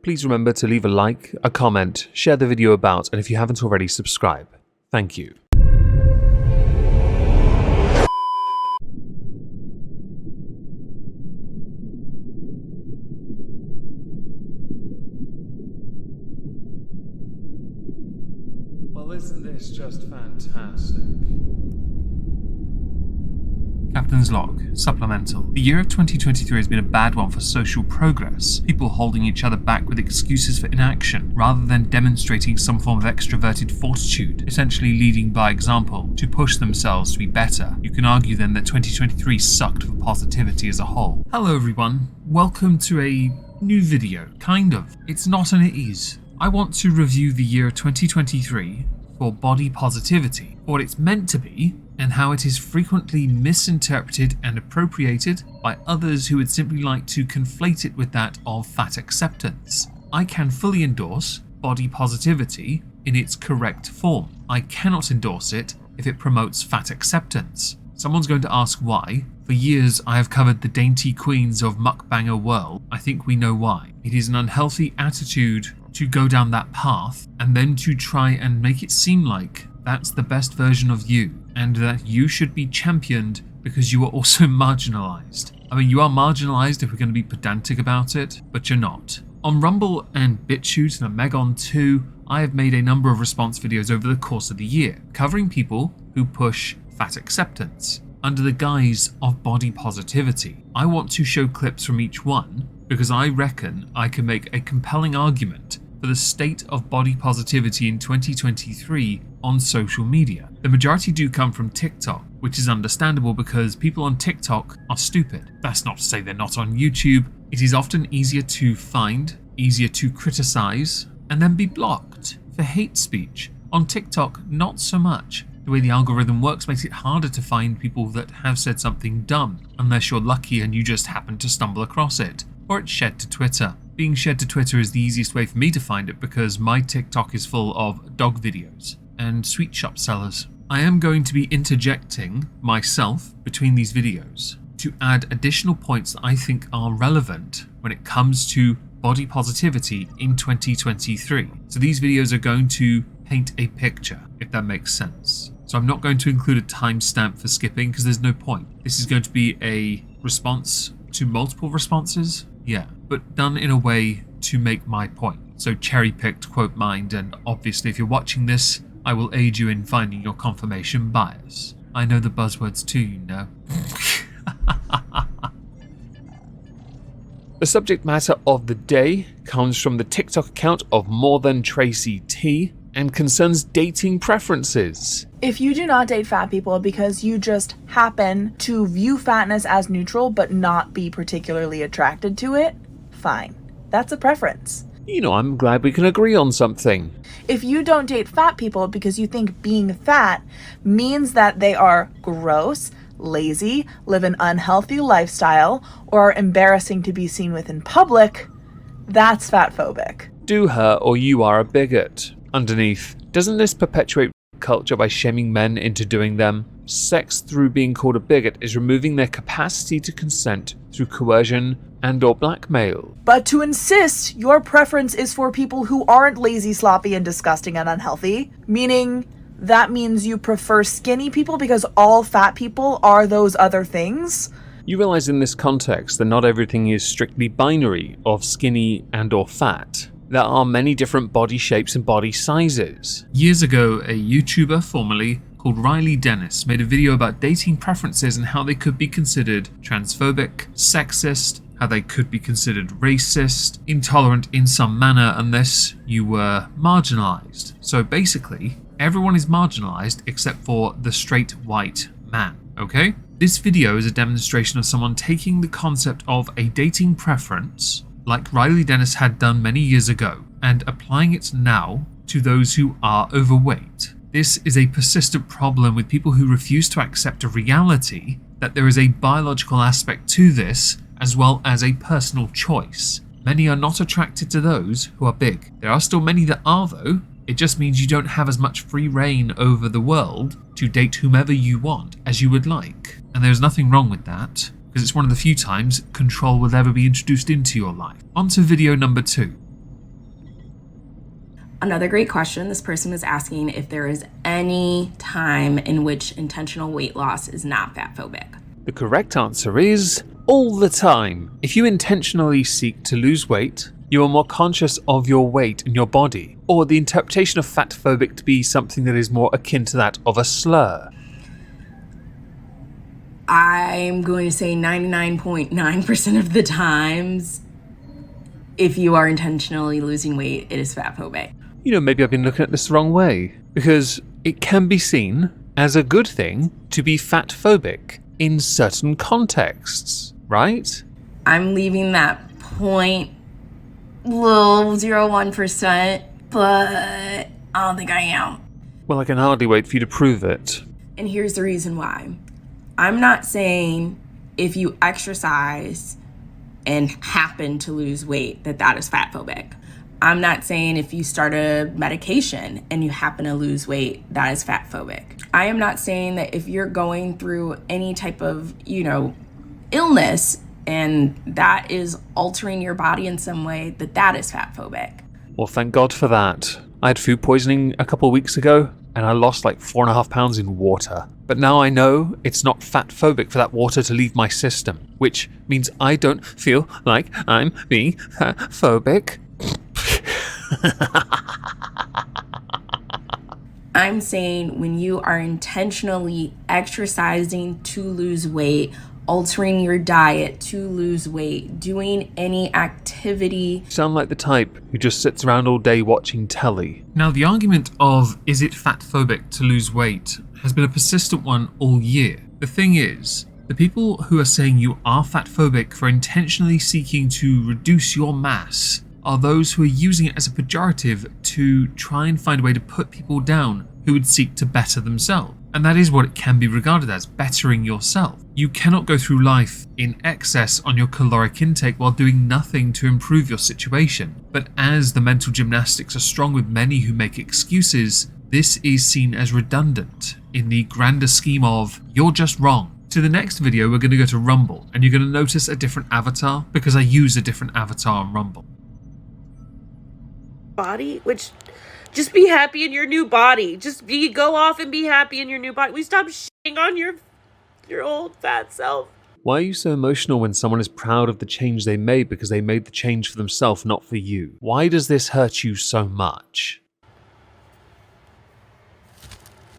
please remember to leave a like, a comment, share the video about, and if you haven't already, subscribe. Thank you. Well, isn't this just fantastic? Captain's Log, Supplemental. The year of 2023 has been a bad one for social progress, people holding each other back with excuses for inaction, rather than demonstrating some form of extroverted fortitude, essentially leading by example, to push themselves to be better. You can argue then that 2023 sucked for positivity as a whole. Hello everyone, welcome to a new video, kind of. It's not and it is. I want to review the year 2023 for body positivity, for what it's meant to be, and how it is frequently misinterpreted and appropriated by others who would simply like to conflate it with that of fat acceptance. I can fully endorse body positivity in its correct form. I cannot endorse it if it promotes fat acceptance. Someone's going to ask why. For years I have covered the dainty queens of mukbanger world. I think we know why. It is an unhealthy attitude to go down that path and then to try and make it seem like that's the best version of you, and that you should be championed because you are also marginalised. I mean, you are marginalised if we're going to be pedantic about it, but you're not. On Rumble and BitChute and Omegon too, I have made a number of response videos over the course of the year, covering people who push fat acceptance under the guise of body positivity. I want to show clips from each one because I reckon I can make a compelling argument for the state of body positivity in 2023 on social media. The majority do come from TikTok, which is understandable because people on TikTok are stupid. That's not to say they're not on YouTube. It is often easier to find, easier to criticize, and then be blocked for hate speech. On TikTok, not so much. The way the algorithm works makes it harder to find people that have said something dumb, unless you're lucky and you just happen to stumble across it, or it's shared to Twitter. Being shared to Twitter is the easiest way for me to find it because my TikTok is full of dog videos and sweet shop sellers. I am going to be interjecting myself between these videos to add additional points that I think are relevant when it comes to body positivity in 2023. So these videos are going to paint a picture, if that makes sense. So I'm not going to include a timestamp for skipping because there's no point. This is going to be a response to multiple responses. Yeah, but done in a way to make my point. So cherry-picked, quote mined, and obviously if you're watching this, I will aid you in finding your confirmation bias. I know the buzzwords too, you know. The subject matter of the day comes from the TikTok account of More Than Tracy T and concerns dating preferences. If you do not date fat people because you just happen to view fatness as neutral but not be particularly attracted to it, fine. That's a preference. You know, I'm glad we can agree on something. If you don't date fat people because you think being fat means that they are gross, lazy, live an unhealthy lifestyle, or are embarrassing to be seen with in public, that's fatphobic. Do her or you are a bigot. Underneath, doesn't this perpetuate culture by shaming men into doing them? Sex through being called a bigot is removing their capacity to consent through coercion and/or blackmail. But to insist your preference is for people who aren't lazy, sloppy, and disgusting and unhealthy, meaning that means you prefer skinny people because all fat people are those other things? You realize in this context that not everything is strictly binary of skinny and/or fat. There are many different body shapes and body sizes. Years ago, a YouTuber formerly called Riley Dennis made a video about dating preferences and how they could be considered transphobic, sexist, how they could be considered racist, intolerant in some manner unless you were marginalised. So basically, everyone is marginalised except for the straight white man, okay? This video is a demonstration of someone taking the concept of a dating preference, like Riley Dennis had done many years ago, and applying it now to those who are overweight. This is a persistent problem with people who refuse to accept a reality that there is a biological aspect to this as well as a personal choice. Many are not attracted to those who are big. There are still many that are though. It just means you don't have as much free reign over the world to date whomever you want as you would like. And there's nothing wrong with that, because it's one of the few times control will ever be introduced into your life. On to video number 2. Another great question. This person is asking if there is any time in which intentional weight loss is not fat phobic. The correct answer is all the time. If you intentionally seek to lose weight, you are more conscious of your weight and your body, or the interpretation of fat phobic to be something that is more akin to that of a slur. I'm going to say 99.9% of the times, if you are intentionally losing weight, it is fat phobic. You know, maybe I've been looking at this the wrong way, because it can be seen as a good thing to be fat phobic in certain contexts, right? I'm leaving that 0.01%, but I don't think I am. Well, I can hardly wait for you to prove it. And here's the reason why. I'm not saying if you exercise and happen to lose weight that is fat phobic. I'm not saying if you start a medication and you happen to lose weight, that is fat phobic. I am not saying that if you're going through any type of, illness and that is altering your body in some way, that is fat phobic. Well, thank God for that. I had food poisoning a couple of weeks ago and I lost like 4.5 pounds in water. But now I know it's not fat phobic for that water to leave my system, which means I don't feel like I'm being fat phobic. I'm saying when you are intentionally exercising to lose weight, altering your diet to lose weight, doing any activity. You sound like the type who just sits around all day watching telly. Now, the argument of is it fat phobic to lose weight has been a persistent one all year. The thing is, the people who are saying you are fat phobic for intentionally seeking to reduce your mass are those who are using it as a pejorative to try and find a way to put people down who would seek to better themselves. And that is what it can be regarded as, bettering yourself. You cannot go through life in excess on your caloric intake while doing nothing to improve your situation. But as the mental gymnastics are strong with many who make excuses, this is seen as redundant in the grander scheme of you're just wrong. To the next video, we're going to go to Rumble, and you're going to notice a different avatar because I use a different avatar on Rumble. Body, which just be happy in your new body. Go off and be happy in your new body. We stop shitting on your old fat self. Why are you so emotional when someone is proud of the change they made because they made the change for themselves, not for you? Why does this hurt you so much?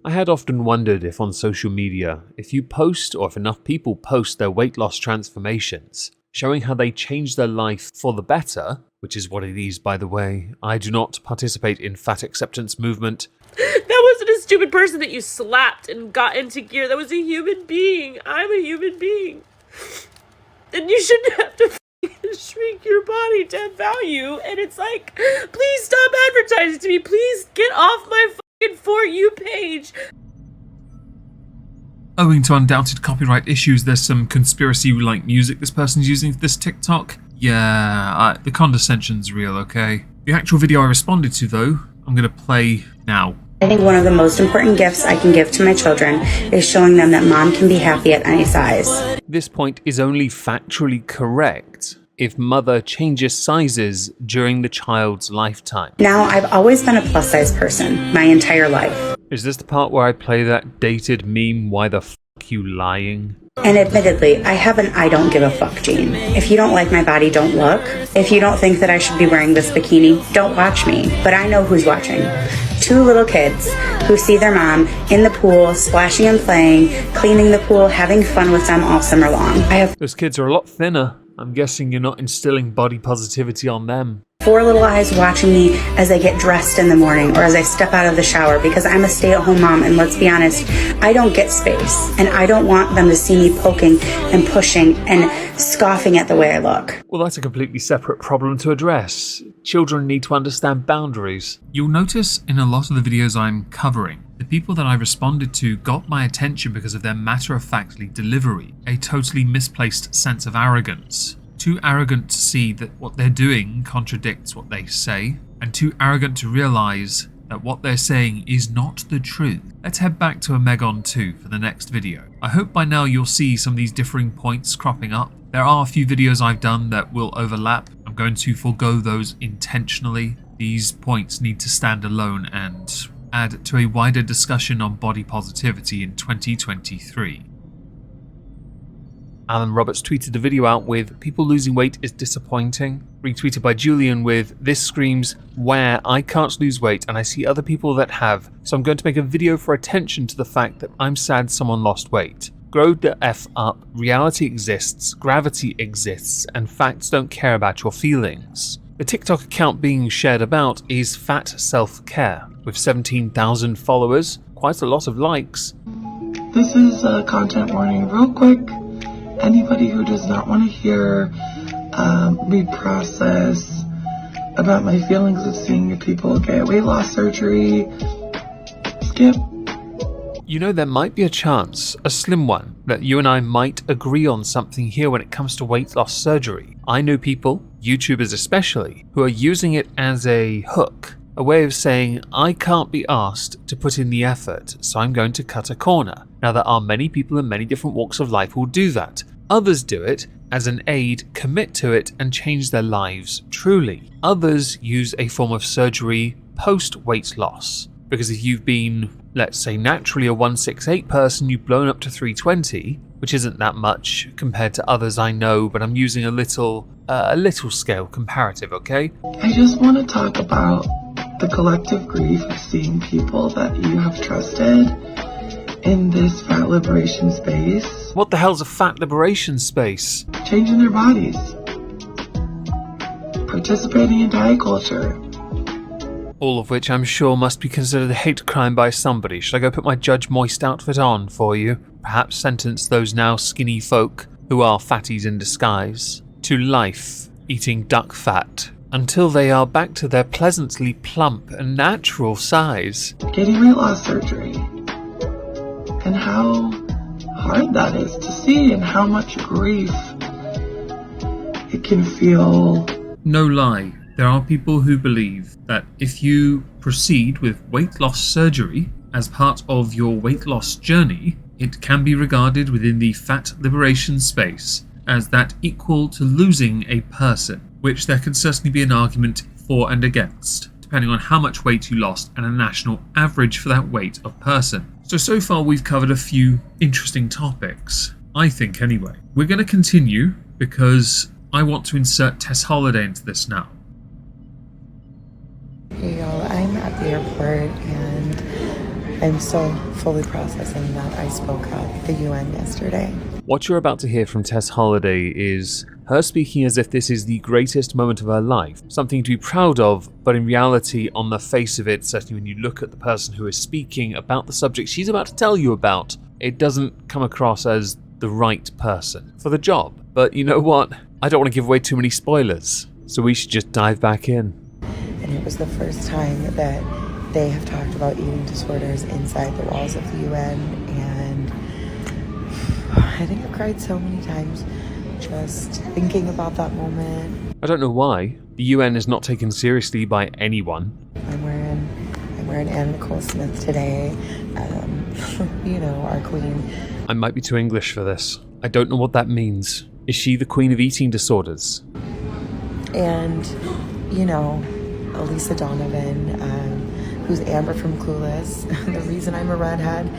I had often wondered if on social media, if you post or if enough people post their weight loss transformations, showing how they changed their life for the better, which is what it is, by the way. I do not participate in fat acceptance movement. That wasn't a stupid person that you slapped and got into gear. That was a human being. I'm a human being. And you shouldn't have to shrink your body to have value. And it's like, please stop advertising to me. Please get off my fucking For You page. Owing to undoubted copyright issues, there's some conspiracy-like music this person's using for this TikTok. Yeah, the condescension's real, okay? The actual video I responded to, though, I'm going to play now. I think one of the most important gifts I can give to my children is showing them that mom can be happy at any size. This point is only factually correct if mother changes sizes during the child's lifetime. Now, I've always been a plus-size person my entire life. Is this the part where I play that dated meme, why the f*** you lying? And admittedly, I have an I don't give a fuck gene. If you don't like my body, don't look. If you don't think that I should be wearing this bikini, don't watch me. But I know who's watching. 2 little kids who see their mom in the pool, splashing and playing, cleaning the pool, having fun with them all summer long. I have Those kids are a lot thinner. I'm guessing you're not instilling body positivity on them. 4 little eyes watching me as I get dressed in the morning or as I step out of the shower because I'm a stay-at-home mom, and let's be honest, I don't get space, and I don't want them to see me poking and pushing and scoffing at the way I look. Well, that's a completely separate problem to address. Children need to understand boundaries. You'll notice in a lot of the videos I'm covering, the people that I responded to got my attention because of their matter-of-factly delivery, a totally misplaced sense of arrogance. Too arrogant to see that what they're doing contradicts what they say, and too arrogant to realize that what they're saying is not the truth. Let's head back to Omegon 2 for the next video. I hope by now you'll see some of these differing points cropping up. There are a few videos I've done that will overlap. I'm going to forego those intentionally. These points need to stand alone and add to a wider discussion on body positivity in 2023. Alan Roberts tweeted the video out with "People losing weight is disappointing." Retweeted by Julian with "This screams where I can't lose weight and I see other people that have, so I'm going to make a video for attention to the fact that I'm sad someone lost weight. Grow the F up, reality exists, gravity exists, and facts don't care about your feelings." The TikTok account being shared about is Fat Self-Care, with 17,000 followers, quite a lot of likes. This is a content warning real quick. Anybody who does not want to hear me process about my feelings of seeing people get weight loss surgery, skip. You know, there might be a chance, a slim one, that you and I might agree on something here when it comes to weight loss surgery. I know people, YouTubers especially, who are using it as a hook, a way of saying, I can't be asked to put in the effort, so I'm going to cut a corner. Now, there are many people in many different walks of life who will do that. Others do it as an aid, commit to it, and change their lives truly. Others use a form of surgery post-weight loss. Because if you've been, let's say, naturally a 168 person, you've blown up to 320, which isn't that much compared to others I know, but I'm using a little scale comparative, okay? I just want to talk about the collective grief of seeing people that you have trusted in this fat liberation space. What the hell's a fat liberation space? Changing their bodies. Participating in diet culture. All of which I'm sure must be considered a hate crime by somebody. Should I go put my Judge Moist outfit on for you? Perhaps sentence those now skinny folk, who are fatties in disguise, to life, eating duck fat, until they are back to their pleasantly plump and natural size. Getting weight loss surgery. And how hard that is to see and how much grief it can feel. No lie, there are people who believe that if you proceed with weight loss surgery as part of your weight loss journey, it can be regarded within the fat liberation space as that equal to losing a person, which there can certainly be an argument for and against, depending on how much weight you lost and a national average for that weight of person. So far we've covered a few interesting topics, I think anyway. We're going to continue because I want to insert Tess Holiday into this now. Hey y'all, I'm at the airport and I'm still fully processing that I spoke at the UN yesterday. What you're about to hear from Tess Holiday is her speaking as if this is the greatest moment of her life, something to be proud of, but in reality, on the face of it, certainly when you look at the person who is speaking about the subject she's about to tell you about, it doesn't come across as the right person for the job. But you know what? I don't want to give away too many spoilers, so we should just dive back in. And it was the first time that they have talked about eating disorders inside the walls of the UN, and I think I've cried so many times just thinking about that moment. I don't know why. The UN is not taken seriously by anyone. I'm wearing Anne Nicole Smith today, you know, our queen. I might be too English for this. I don't know what that means. Is she the queen of eating disorders? And, you know, Elisa Donovan, who's Amber from Clueless, the reason I'm a redhead,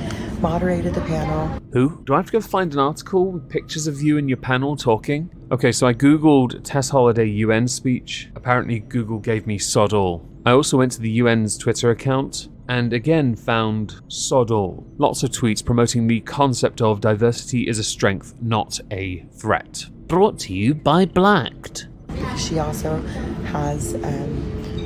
moderated the panel. Who? Do I have to go find an article with pictures of you and your panel talking? Okay, so I googled Tess Holiday UN speech. Apparently Google gave me sod all. I also went to the UN's Twitter account and again found sod all. Lots of tweets promoting the concept of diversity is a strength, not a threat. Brought to you by Blacked. She also has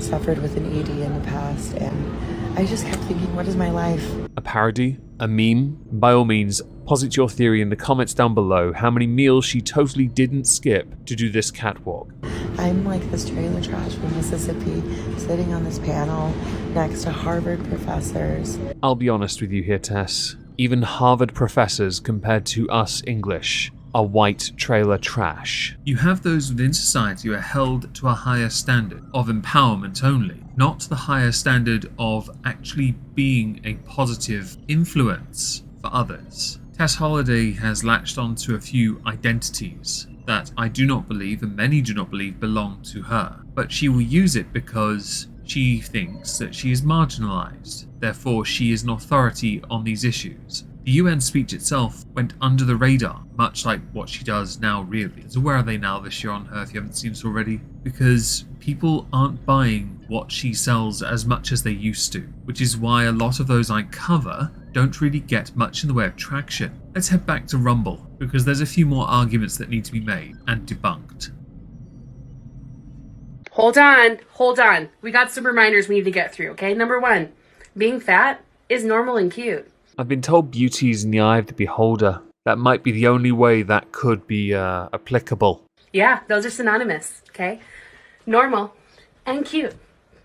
suffered with an ED in the past, and I just kept thinking, what is my life? A parody? A meme? By all means, posit your theory in the comments down below how many meals she totally didn't skip to do this catwalk. I'm like this trailer trash from Mississippi, sitting on this panel next to Harvard professors. I'll be honest with you here, Tess. Even Harvard professors compared to us English are white trailer trash. You have those within society who are held to a higher standard of empowerment only, not the higher standard of actually being a positive influence for others. Tess Holiday has latched onto a few identities that I do not believe, and many do not believe, belong to her. But she will use it because she thinks that she is marginalised. Therefore, she is an authority on these issues. The UN speech itself went under the radar, much like what she does now, really. So where are they now this year on her, if you haven't seen this already? Because people aren't buying what she sells as much as they used to, which is why a lot of those I cover don't really get much in the way of traction. Let's head back to Rumble, because there's a few more arguments that need to be made and debunked. Hold on. We got some reminders we need to get through, okay? Number 1, being fat is normal and cute. I've been told beauty is in the eye of the beholder. That might be the only way that could be applicable. Yeah, those are synonymous, okay? Normal and cute,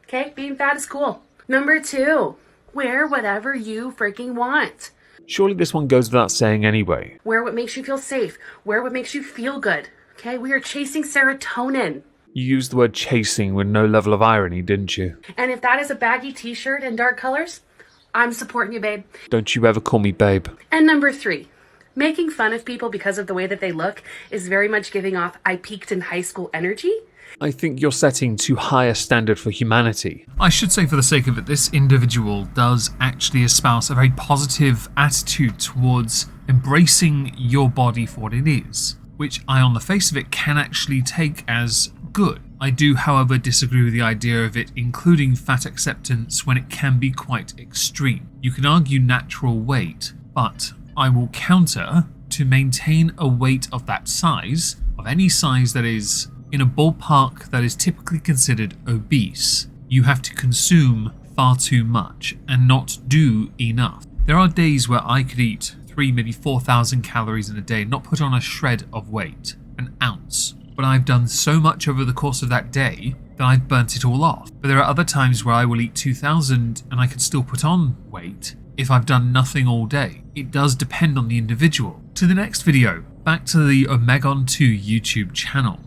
okay? Being fat is cool. Number 2, wear whatever you freaking want. Surely this one goes without saying anyway. Wear what makes you feel safe. Wear what makes you feel good, okay? We are chasing serotonin. You used the word chasing with no level of irony, didn't you? And if that is a baggy t-shirt and dark colors, I'm supporting you, babe. Don't you ever call me babe. And number 3, making fun of people because of the way that they look is very much giving off I peaked in high school energy. I think you're setting too high a standard for humanity. I should say, for the sake of it, this individual does actually espouse a very positive attitude towards embracing your body for what it is, which I, on the face of it, can actually take as good. I do, however, disagree with the idea of it including fat acceptance when it can be quite extreme. You can argue natural weight, but I will counter to maintain a weight of that size, of any size that is in a ballpark that is typically considered obese. You have to consume far too much and not do enough. There are days where I could eat 3, maybe 4,000 calories in a day and not put on a shred of weight, an ounce. But I've done so much over the course of that day that I've burnt it all off. But there are other times where I will eat 2,000 and I can still put on weight if I've done nothing all day. It does depend on the individual. To the next video, back to the Omegon2 YouTube channel.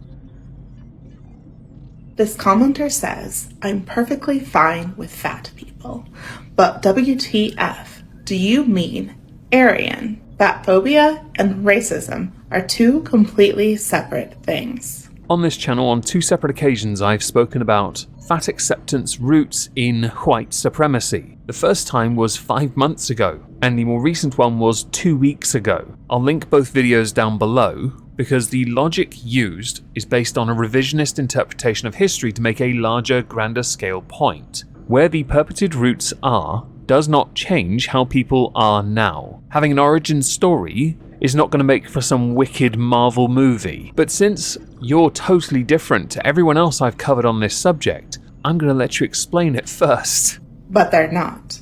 This commenter says, I'm perfectly fine with fat people, but WTF, do you mean Aryan? Fat phobia and racism are 2 completely separate things. On this channel, on 2 separate occasions, I've spoken about fat acceptance roots in white supremacy. The first time was 5 months ago, and the more recent one was 2 weeks ago. I'll link both videos down below, because the logic used is based on a revisionist interpretation of history to make a larger, grander scale point. Where the perpetrated roots are does not change how people are now. Having an origin story is not going to make for some wicked Marvel movie. But since you're totally different to everyone else I've covered on this subject, I'm going to let you explain it first. But they're not.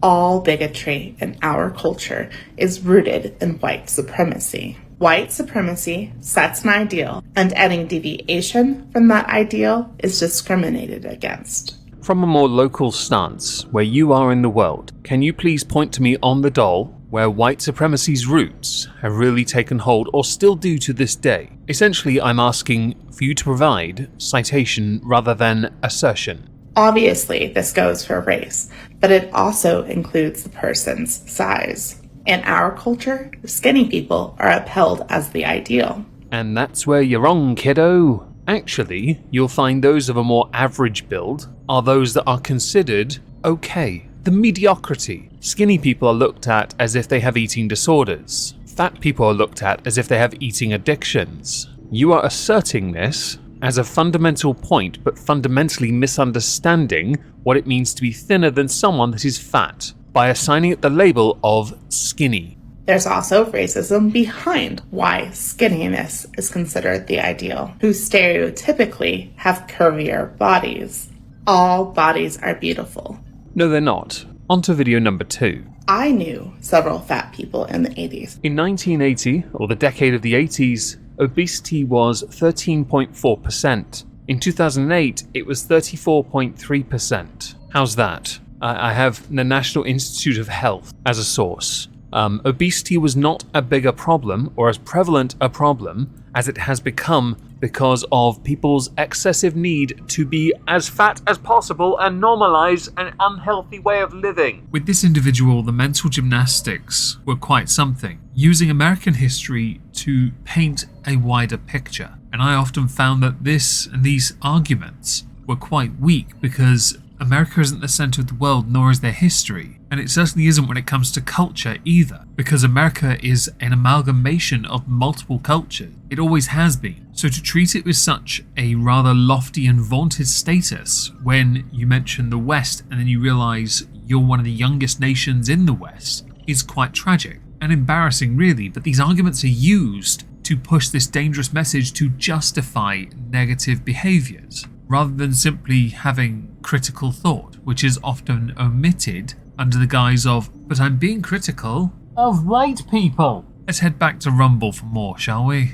All bigotry in our culture is rooted in white supremacy. White supremacy sets an ideal, and any deviation from that ideal is discriminated against. From a more local stance, where you are in the world, can you please point to me on the doll where white supremacy's roots have really taken hold, or still do to this day? Essentially, I'm asking for you to provide citation rather than assertion. Obviously, this goes for race, but it also includes the person's size. In our culture, skinny people are upheld as the ideal. And that's where you're wrong, kiddo. Actually, you'll find those of a more average build are those that are considered okay. The mediocrity. Skinny people are looked at as if they have eating disorders. Fat people are looked at as if they have eating addictions. You are asserting this as a fundamental point, but fundamentally misunderstanding what it means to be thinner than someone that is fat by assigning it the label of skinny. There's also racism behind why skinniness is considered the ideal, who stereotypically have curvier bodies. All bodies are beautiful. No, they're not. On to video number 2. I knew several fat people in the 80s. In 1980, or the decade of the 80s, obesity was 13.4%. In 2008, it was 34.3%. How's that? I have the National Institute of Health as a source. obesity was not a bigger problem or as prevalent a problem as it has become because of people's excessive need to be as fat as possible and normalize an unhealthy way of living. With this individual, the mental gymnastics were quite something, using American history to paint a wider picture. And I often found that these arguments were quite weak because America isn't the center of the world, nor is their history. And it certainly isn't when it comes to culture either, because America is an amalgamation of multiple cultures. It always has been. So to treat it with such a rather lofty and vaunted status when you mention the West and then you realize you're one of the youngest nations in the West is quite tragic and embarrassing, really. But these arguments are used to push this dangerous message to justify negative behaviors, rather than simply having critical thought, which is often omitted under the guise of, but I'm being critical of white people. Let's head back to Rumble for more, shall we?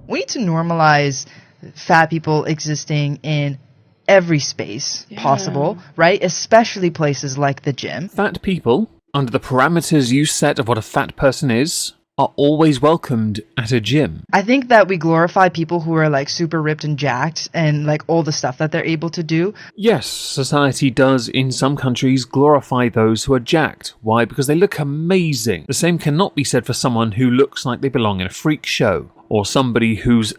We need to normalize fat people existing in every space possible, right? Especially places like the gym. Fat people, under the parameters you set of what a fat person is, are always welcomed at a gym. I think that we glorify people who are like super ripped and jacked and like all the stuff that they're able to do. Yes, society does in some countries glorify those who are jacked. Why? Because they look amazing. The same cannot be said for someone who looks like they belong in a freak show, or somebody whose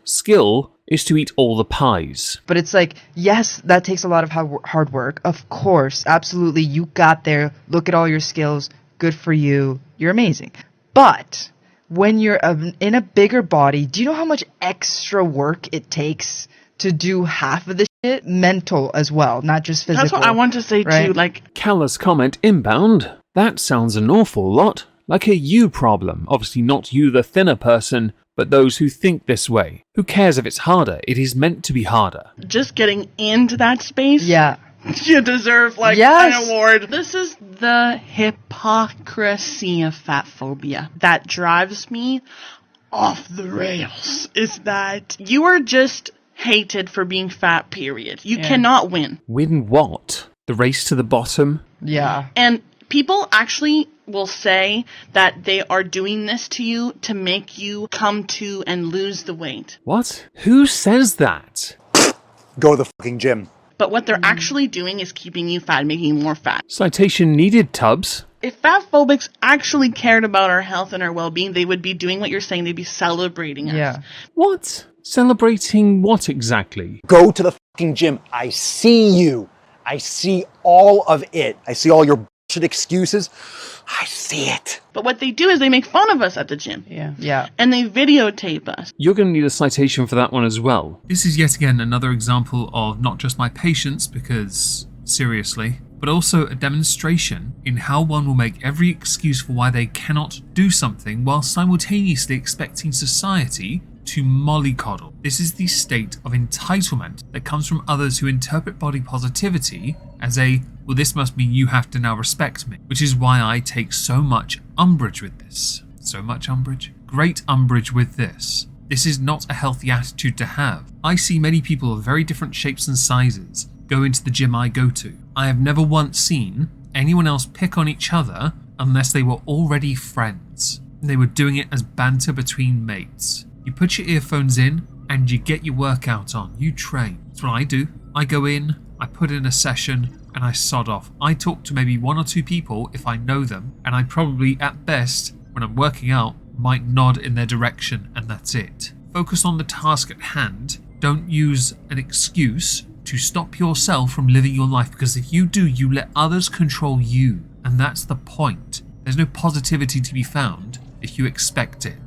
skill is to eat all the pies. But it's like, yes, that takes a lot of hard work. Of course, absolutely, you got there. Look at all your skills. Good for you. You're amazing. But when you're in a bigger body, do you know how much extra work it takes to do half of the shit? Mental as well, not just physical. That's what I want to say too. Like, Calla's comment inbound. That sounds an awful lot like a you problem. Obviously not you, the thinner person, but those who think this way. Who cares if it's harder? It is meant to be harder. Just getting into that space. Yeah. You deserve, an award. This is the hypocrisy of fat phobia that drives me off the rails. Is that you are just hated for being fat, period. You cannot win. Win what? The race to the bottom? Yeah. And people actually will say that they are doing this to you to make you come to and lose the weight. What? Who says that? Go to the fucking gym. But what they're actually doing is keeping you fat, making you more fat. Citation needed, Tubbs. If fat phobics actually cared about our health and our well-being, they would be doing what you're saying. They'd be celebrating us. Yeah. What? Celebrating what exactly? Go to the fucking gym. I see you. I see all of it. I see all your bullshit excuses. I see it. But what they do is they make fun of us at the gym. Yeah. And they videotape us. You're going to need a citation for that one as well. This is yet again another example of not just my patience, because, seriously, but also a demonstration in how one will make every excuse for why they cannot do something while simultaneously expecting society to mollycoddle. This is the state of entitlement that comes from others who interpret body positivity as well, this must mean you have to now respect me, which is why I take so much umbrage with this. So much umbrage? Great umbrage with this. This is not a healthy attitude to have. I see many people of very different shapes and sizes go into the gym I go to. I have never once seen anyone else pick on each other unless they were already friends. They were doing it as banter between mates. You put your earphones in and you get your workout on. You train. That's what I do. I go in, I put in a session, and I sod off. I talk to maybe one or two people if I know them, and I probably, at best, when I'm working out, might nod in their direction, and that's it. Focus on the task at hand. Don't use an excuse to stop yourself from living your life, because if you do, you let others control you, and that's the point. There's no positivity to be found if you expect it.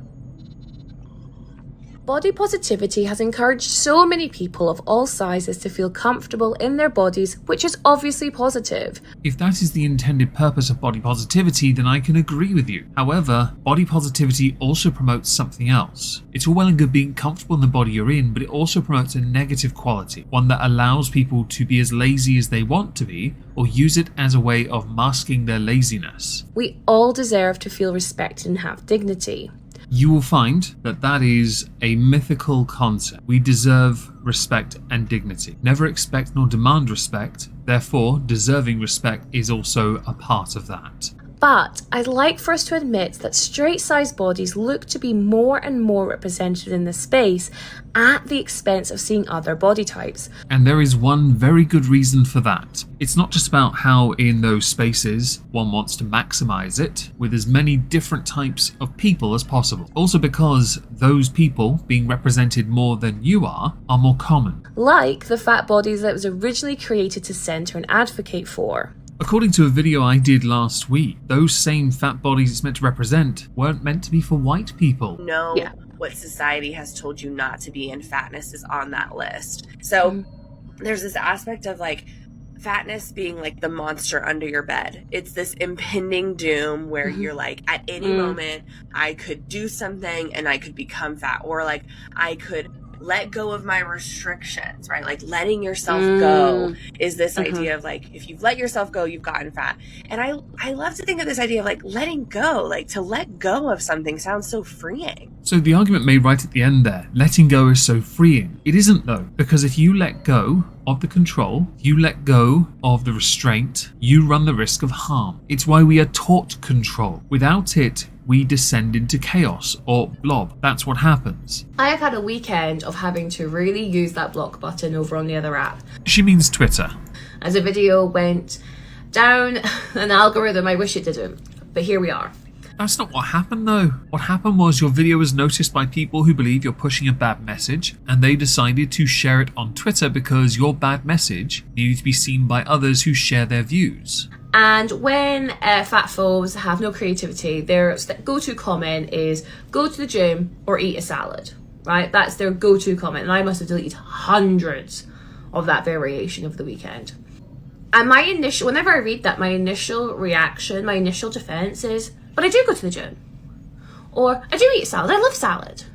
Body positivity has encouraged so many people of all sizes to feel comfortable in their bodies, which is obviously positive. If that is the intended purpose of body positivity, then I can agree with you. However, body positivity also promotes something else. It's all well and good being comfortable in the body you're in, but it also promotes a negative quality, one that allows people to be as lazy as they want to be, or use it as a way of masking their laziness. We all deserve to feel respected and have dignity. you will find that that is a mythical concept. We deserve respect and dignity. Never expect nor demand respect, therefore deserving respect is also a part of that. But I'd like for us to admit that straight-sized bodies look to be more and more represented in this space at the expense of seeing other body types. And there is one very good reason for that. It's not just about how in those spaces one wants to maximize it with as many different types of people as possible. Also because those people being represented more than you are more common. Like the fat bodies that was originally created to center and advocate for. According to a video I did last week, those same fat bodies it's meant to represent weren't meant to be for white people. No, what society has told you not to be, and fatness is on that list. So there's this aspect of like fatness being like the monster under your bed. It's this impending doom where you're like, at any moment I could do something and I could become fat, or like I could let go of my restrictions, right? Like letting yourself go is this idea of like, if you've let yourself go, you've gotten fat. And I love to think of this idea of like letting go, like to let go of something sounds so freeing. So the argument made right at the end there, letting go is so freeing. It isn't though, because if you let go of the control, you let go of the restraint, you run the risk of harm. It's why we are taught control. Without it, we descend into chaos or blob. That's what happens. I have had a weekend of having to really use that block button over on the other app. She means Twitter. As a video went down an algorithm I wish it didn't, but here we are. That's not what happened though. What happened was your video was noticed by people who believe you're pushing a bad message, and they decided to share it on Twitter because your bad message needed to be seen by others who share their views. And when fat phobes have no creativity, their go-to comment is go to the gym or eat a salad, right? That's their go-to comment. And I must have deleted hundreds of that variation over the weekend. And whenever I read that, my initial reaction, my initial defense is, but I do go to the gym. Or I do eat a salad. I love salad.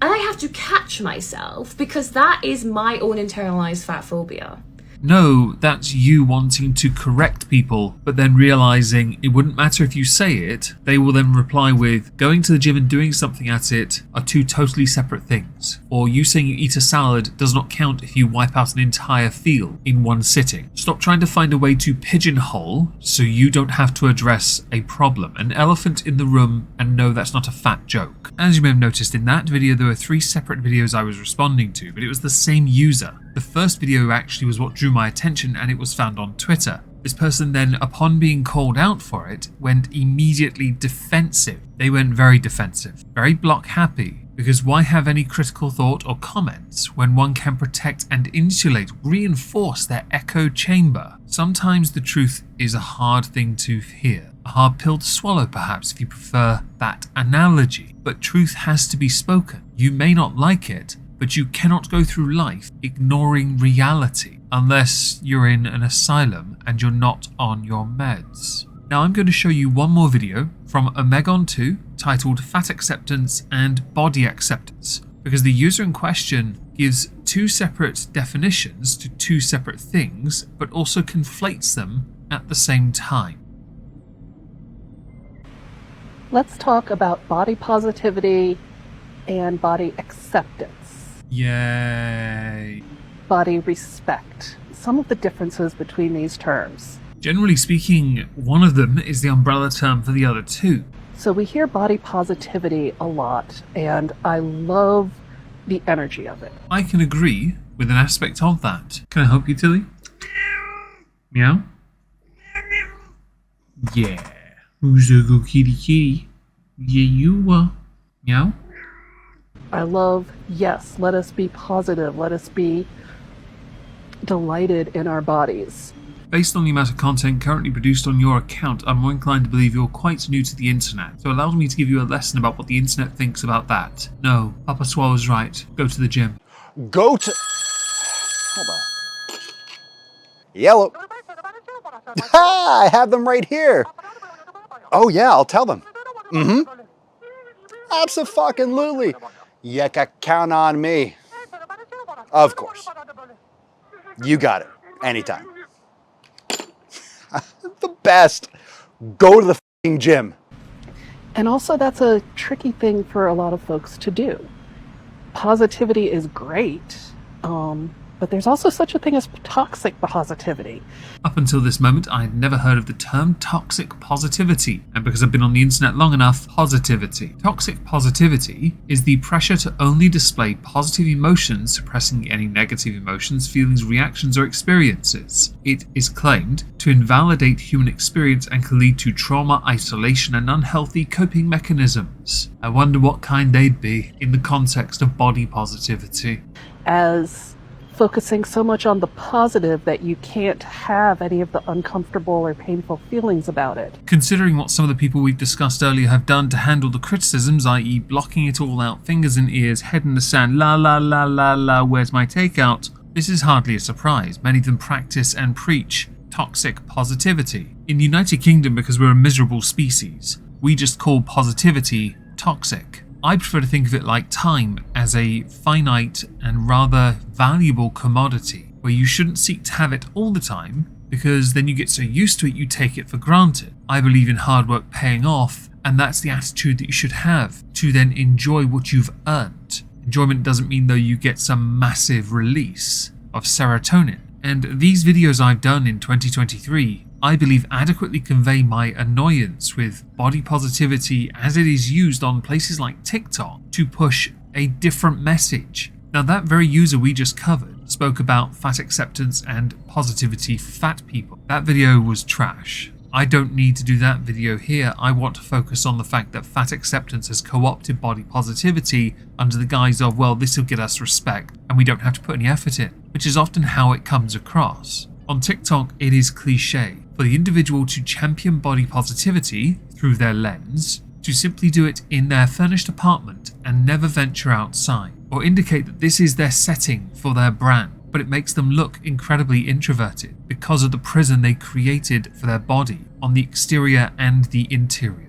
And I have to catch myself because that is my own internalized fat phobia. No, that's you wanting to correct people, but then realizing it wouldn't matter if you say it. They will then reply with, going to the gym and doing something at it are two totally separate things. Or you saying you eat a salad does not count if you wipe out an entire field in one sitting. Stop trying to find a way to pigeonhole so you don't have to address a problem. An elephant in the room, and no, that's not a fat joke. As you may have noticed in that video, there were 3 separate videos I was responding to, but it was the same user. The first video actually was what drew my attention, and it was found on Twitter. This person then, upon being called out for it, went immediately defensive. They went very defensive, very block happy, because why have any critical thought or comments when one can protect and insulate, reinforce their echo chamber? Sometimes the truth is a hard thing to hear. A hard pill to swallow, perhaps, if you prefer that analogy. But truth has to be spoken. You may not like it, but you cannot go through life ignoring reality unless you're in an asylum and you're not on your meds. Now I'm going to show you one more video from Omegon 2 titled Fat Acceptance and Body Acceptance, because the user in question gives 2 separate definitions to 2 separate things, but also conflates them at the same time. Let's talk about body positivity and body acceptance. Yay. Body respect. Some of the differences between these terms. Generally speaking, one of them is the umbrella term for the other 2. So we hear body positivity a lot, and I love the energy of it. I can agree with an aspect of that. Can I help you, Tilly? Meow? Yeah. Who's a good kitty kitty? Yeah, you are. Meow? I love, yes, let us be positive, let us be delighted in our bodies. Based on the amount of content currently produced on your account, I'm more inclined to believe you're quite new to the internet, so allow me to give you a lesson about what the internet thinks about that. No, Papa Swallow's right. Go to the gym. Go to... Hold on. Yellow. Ha! I have them right here. Oh yeah, I'll tell them. Abso-fucking-lutely. You can count on me. Of course. You got it. Anytime. The best. Go to the fucking gym. And also that's a tricky thing for a lot of folks to do. Positivity is great, but there's also such a thing as toxic positivity. Up until this moment, I had never heard of the term toxic positivity, and because I've been on the internet long enough, positivity. Toxic positivity is the pressure to only display positive emotions, suppressing any negative emotions, feelings, reactions, or experiences. It is claimed to invalidate human experience and can lead to trauma, isolation, and unhealthy coping mechanisms. I wonder what kind they'd be in the context of body positivity. As focusing so much on the positive that you can't have any of the uncomfortable or painful feelings about it. Considering what some of the people we've discussed earlier have done to handle the criticisms, i.e. blocking it all out, fingers in ears, head in the sand, la la la la la, where's my takeout? This is hardly a surprise. Many of them practice and preach toxic positivity. In the United Kingdom, because we're a miserable species, we just call positivity toxic. I prefer to think of it like time, as a finite and rather valuable commodity, where you shouldn't seek to have it all the time, because then you get so used to it you take it for granted. I believe in hard work paying off, and that's the attitude that you should have, to then enjoy what you've earned. Enjoyment doesn't mean though you get some massive release of serotonin. And these videos I've done in 2023, I believe adequately convey my annoyance with body positivity as it is used on places like TikTok to push a different message. Now that very user we just covered spoke about fat acceptance and positivity for fat people. That video was trash. I don't need to do that video here. I want to focus on the fact that fat acceptance has co-opted body positivity under the guise of, well, this will get us respect and we don't have to put any effort in, which is often how it comes across. On TikTok, it is cliche for the individual to champion body positivity through their lens, to simply do it in their furnished apartment and never venture outside, or indicate that this is their setting for their brand, but it makes them look incredibly introverted because of the prison they created for their body on the exterior and the interior.